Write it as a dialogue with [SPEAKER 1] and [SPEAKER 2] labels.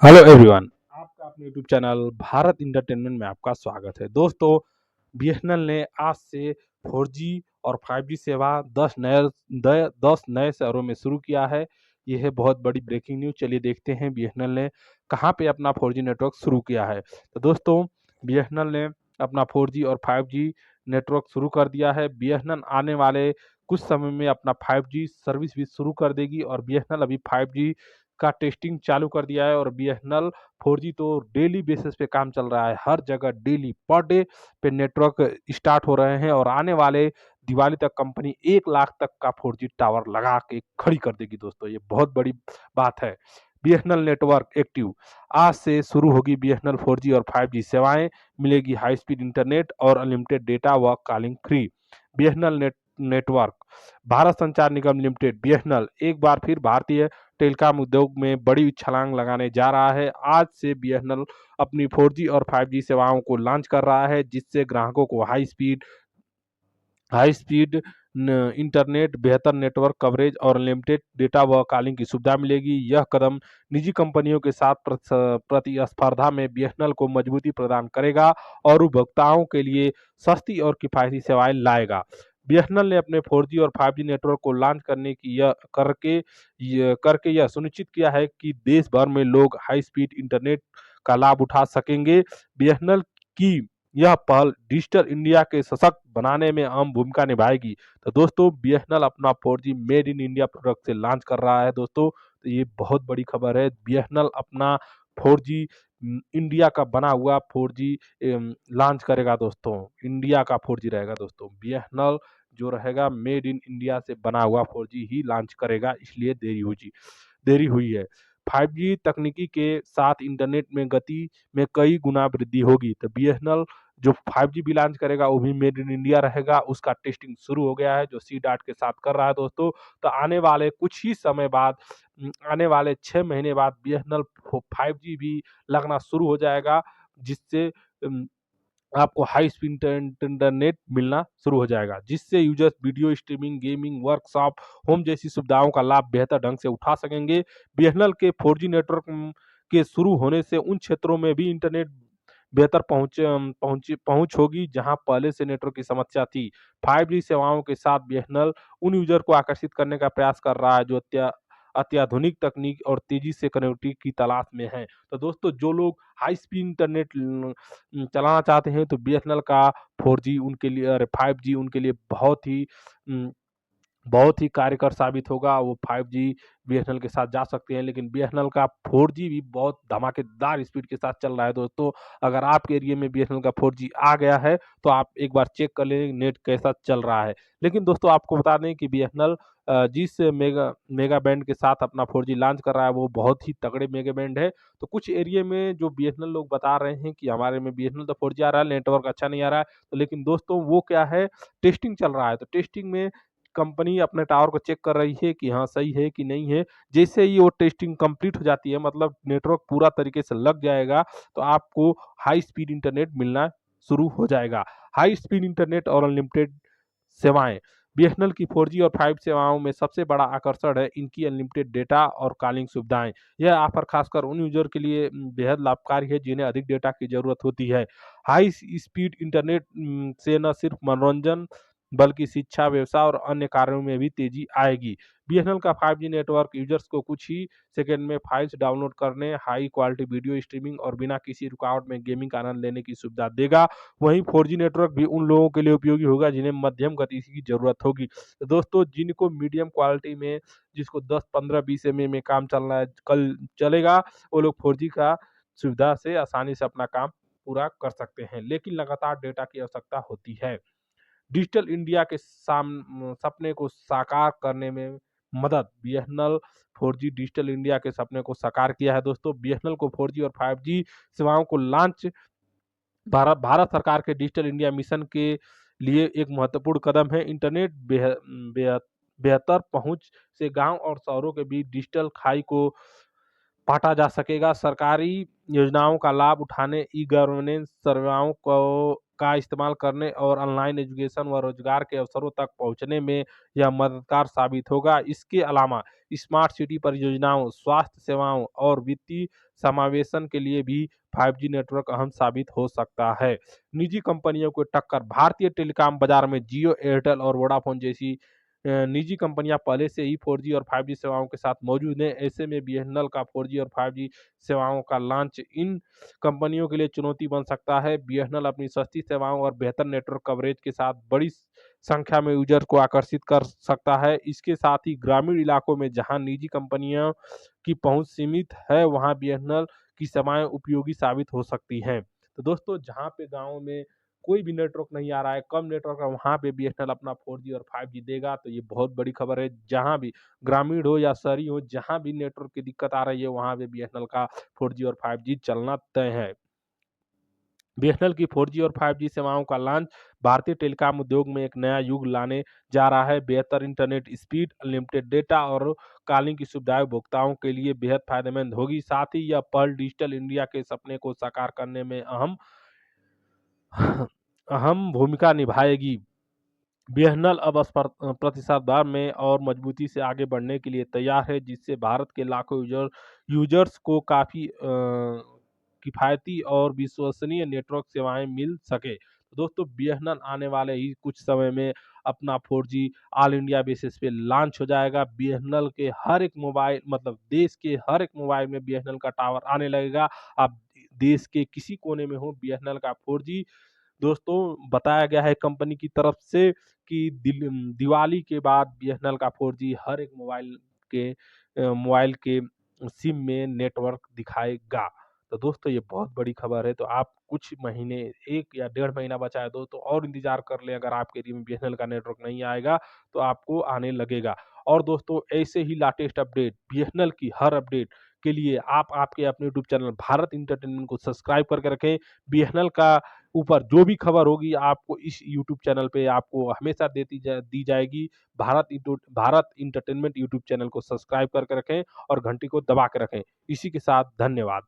[SPEAKER 1] Hello everyone. आपका अपने YouTube channel Bharat entertainment में आपका स्वागत है। दोस्तों, बीएसएनएल ने आज से 4G और 5G सेवा 10 नए शहरों में शुरू किया है। यह है बहुत बड़ी ब्रेकिंग न्यूज़। चलिए देखते हैं बीएसएनएल ने कहां पे अपना 4G नेटवर्क शुरू किया है। तो दोस्तों, बीएसएनएल ने अपना 4G और 5G नेटवर्क शुरू कर दिया है। बीएसएनएल आने वाले कुछ समय में अपना 5G सर्विस भी शुरू कर देगी और बीएसएनएल अभी 5G का टेस्टिंग चालू कर दिया है और बीएसएनएल 4G तो डेली बेसिस पे काम चल रहा है। हर जगह डेली पर डे पे नेटवर्क स्टार्ट हो रहे हैं और आने वाले दिवाली तक कंपनी 1 लाख तक का 4G टावर लगा के खड़ी कर देगी। दोस्तों, ये बहुत बड़ी बात है। BSNL network active. आज से शुरू होगी बीएसएनएल 4G और 5G सेवाएं। मिलेगी हाई स्पीड इंटरनेट और अनलिमिटेड डेटा व calling free. BSNL network. Bharat संचार निगम लिमिटेड बीएसएनएल एक बार फिर भारतीय टेलीकॉम उद्योग में बड़ी छलांग लगाने जा रहा है। आज से बीएसएनएल अपनी 4G और 5G सेवाओं को लॉन्च कर रहा है, जिससे ग्राहकों को हाई स्पीड इंटरनेट, बेहतर नेटवर्क कवरेज और अनलिमिटेड डेटा व कॉलिंग की सुविधा मिलेगी। यह कदम निजी कंपनियों के साथ प्रतिस्पर्धा में बीएसएनएल को मजबूती प्रदान करेगा और उपभोक्ताओं के लिए सस्ती और किफायती सेवाएं लाएगा। बीएसएनएल ने अपने 4G और 5G नेटवर्क को लॉन्च करके यह सुनिश्चित किया है कि देश भर में लोग हाई स्पीड इंटरनेट का लाभ उठा सकेंगे। बीएसएनएल की यह पहल डिजिटल इंडिया के सशक्त बनाने में अहम भूमिका निभाएगी। तो दोस्तों, बीएसएनएल अपना 4G made in India product से लॉन्च कर रहा है। दोस्तों, तो ये बहुत बड़ी खबर है। बीएसएनएल अपना 4G इंडिया का बना हुआ 4G लॉन्च करेगा। दोस्तों, इंडिया का 4G रहेगा। दोस्तों, बीएसएनएल जो रहेगा मेड इन इंडिया से बना हुआ 4G ही लॉन्च करेगा, इसलिए देरी हुई है। 5G तकनीकी के साथ इंटरनेट में गति में कई गुना वृद्धि होगी। तो बीएसएनएल जो 5G भी लॉन्च करेगा वो भी मेड इन इंडिया रहेगा। उसका टेस्टिंग शुरू हो गया है, जो सी डॉट के साथ कर रहा है। दोस्तों, तो आने वाले कुछ ही समय बाद, आने वाले 6 महीने बाद बीएसएनएल 5G भी लगना शुरू हो जाएगा, जिससे आपको हाई स्पीड इंटरनेट मिलना शुरू हो जाएगा, जिससे users video streaming, gaming, workshop, home जैसी सुविधाओं का लाभ बेहतर ढंग से उठा सकेंगे। बीएसएनएल के 4G नेटवर्क के शुरू होने से उन क्षेत्रों में भी इंटरनेट बेहतर पहुंच होगी जहां पहले से नेटवर्क की समस्या थी। 5G सेवाओं के साथ बीएसएनएल उन यूजर को आकर्षित करने का प्रयास कर रहा है जो अत्याधुनिक तकनीक और तेजी से कनेक्टिविटी की तलाश में है। तो दोस्तों, जो लोग हाई स्पीड इंटरनेट चलाना चाहते हैं तो बीएसएनएल का 4G उनके लिए, अरे 5G उनके लिए उम, बहुत ही कारगर साबित होगा। वो 5G बीएसएनएल के साथ जा सकते हैं, लेकिन बीएसएनएल का 4G भी बहुत धमाकेदार स्पीड के साथ चल रहा है। दोस्तों, अगर आपके एरिया में बीएसएनएल का 4G आ गया है तो आप एक बार चेक कर लें नेट कैसा चल रहा है। लेकिन दोस्तों, आपको बता दें कि बीएसएनएल जिस मेगा बैंड के साथ अपना 4G लॉन्च कर रहा है वो बहुत ही तगड़े मेगा बैंड है। तो कुछ एरिया में जो बीएसएनएल लोग बता रहे हैं कि हमारे में बीएसएनएल तो 4G आ रहा है, नेटवर्क अच्छा नहीं आ रहा है, तो लेकिन दोस्तों वो क्या है, टेस्टिंग चल रहा है। तो टेस्टिंग में कंपनी अपने टावर को चेक कर रही है कि हाँ सही है कि नहीं है। जैसे ही वो टेस्टिंग कंप्लीट हो जाती है, मतलब नेटवर्क पूरा तरीके से लग जाएगा, तो आपको हाई स्पीड इंटरनेट मिलना शुरू हो जाएगा। हाई स्पीड इंटरनेट और अनलिमिटेड सेवाएं। बीएसएनएल की 4G और 5 सेवाओं में सबसे बड़ा आकर्षण है इनकी अनलिमिटेड डेटा और कॉलिंग सुविधाएं। यह ऑफर खासकर उन यूजर के लिए बेहद लाभकारी है जिन्हें अधिक डेटा की जरूरत होती है। हाई स्पीड इंटरनेट से न सिर्फ मनोरंजन बल्कि शिक्षा, व्यवसाय और अन्य कार्यों में भी तेजी आएगी। बीएसएनएल का 5G नेटवर्क यूजर्स को कुछ ही सेकंड में फाइल्स डाउनलोड करने, हाई क्वालिटी वीडियो स्ट्रीमिंग और बिना किसी रुकावट में गेमिंग का आनंद लेने की सुविधा देगा। वहीं 4G नेटवर्क भी उन लोगों के लिए उपयोगी होगा जिन्हें मध्यम गति की जरूरत होगी। तो दोस्तों, जिनको मीडियम क्वालिटी में, जिसको 10, 15, 20 एमबी में काम चलना है, कल चलेगा, वो लोग 4G का सुविधा से आसानी से अपना काम पूरा कर सकते हैं, लेकिन लगातार डेटा की आवश्यकता होती है। डिजिटल इंडिया के सपने को साकार करने में मदद। बीएसएनएल 4G डिजिटल इंडिया के सपने को साकार किया है। दोस्तों, बीएसएनएल को 4G और 5G सेवाओं को लॉन्च भारत सरकार के डिजिटल इंडिया मिशन के लिए एक महत्वपूर्ण कदम है। इंटरनेट बेहतर पहुंच से गांव और शहरों के बीच डिजिटल खाई को बाँटा जा सकेगा। सरकारी योजनाओं का लाभ उठाने, ई-गवर्नेंस सेवाओं को का इस्तेमाल करने और ऑनलाइन एजुकेशन व रोजगार के अवसरों तक पहुँचने में यह मददगार साबित होगा। इसके अलावा स्मार्ट सिटी परियोजनाओं, स्वास्थ्य सेवाओं और वित्तीय समावेशन के लिए भी 5G नेटवर्क अहम साबित हो सकता है। निजी कंपनियों को टक्कर, भारतीय टेलीकॉम बाजार में जियो, एयरटेल और वोडाफोन जैसी निजी कंपनियां पहले से ही 4G और 5G सेवाओं के साथ मौजूद हैं। ऐसे में बीएसएनएल का 4G और 5G सेवाओं का लॉन्च इन कंपनियों के लिए चुनौती बन सकता है। बीएसएनएल अपनी सस्ती सेवाओं और बेहतर नेटवर्क कवरेज के साथ बड़ी संख्या में यूजर को आकर्षित कर सकता है। इसके साथ ही ग्रामीण इलाकों में जहां निजी कंपनियों की पहुंच सीमित है, वहां बीएसएनएल की सेवाएं उपयोगी साबित हो सकती हैं। तो दोस्तों, जहां पे गाँव में कोई भी नेटवर्क नहीं आ रहा है, कम नेटवर्क है, वहाँ पे बीएसएनएल अपना 4G और 5G देगा, तो ये बहुत बड़ी खबर है। जहाँ भी ग्रामीण हो या शहरी हो, जहाँ भी नेटवर्क की दिक्कत आ रही है, वहाँ पे बीएसएनएल का 4G और 5G चलना तय है। बीएसएनएल की 4G और 5G सेवाओं का लॉन्च भारतीय टेलीकॉम उद्योग में एक नया युग लाने जा रहा है। बेहतर इंटरनेट स्पीड, अनलिमिटेड डेटा और कॉलिंग की सुविधाएं उपभोक्ताओं के लिए बेहद फायदेमंद होगी। साथ ही यह पहल डिजिटल इंडिया के सपने को साकार करने में अहम अहम भूमिका निभाएगी। बीएसएनएल अब प्रतिस्पर्धा में और मजबूती से आगे बढ़ने के लिए तैयार है, जिससे भारत के लाखों यूजर्स को काफ़ी किफ़ायती और विश्वसनीय नेटवर्क सेवाएं मिल सके। तो दोस्तों, बीएसएनएल आने वाले ही कुछ समय में अपना 4G ऑल इंडिया बेसिस पे लॉन्च हो जाएगा। बीएसएनएल के हर एक मोबाइल, मतलब देश के हर एक मोबाइल में बीएसएनएल का टावर आने लगेगा। आप देश के किसी कोने में हो, बीएसएनएल का 4G दोस्तों बताया गया है कंपनी की तरफ से कि दिवाली के बाद बीएसएनएल का 4G हर एक मोबाइल के सिम में नेटवर्क दिखाएगा। तो दोस्तों, ये बहुत बड़ी खबर है। तो आप कुछ महीने, 1 या डेढ़ महीना बचा है दोस्तों, और इंतज़ार कर लें। अगर आपके एरिया में बीएसएनएल का नेटवर्क नहीं आएगा, तो आपको आने लगेगा। और दोस्तों, ऐसे ही लेटेस्ट अपडेट, बीएसएनएल की हर अपडेट के लिए आप आपके अपने यूट्यूब चैनल भारत एंटरटेनमेंट को सब्सक्राइब करके रखें। बीएसएनएल का ऊपर जो भी खबर होगी, आपको इस यूट्यूब चैनल पे आपको हमेशा दी जाएगी। भारत एंटरटेनमेंट यूट्यूब चैनल को सब्सक्राइब करके रखें और घंटी को दबा के रखें। इसी के साथ धन्यवाद।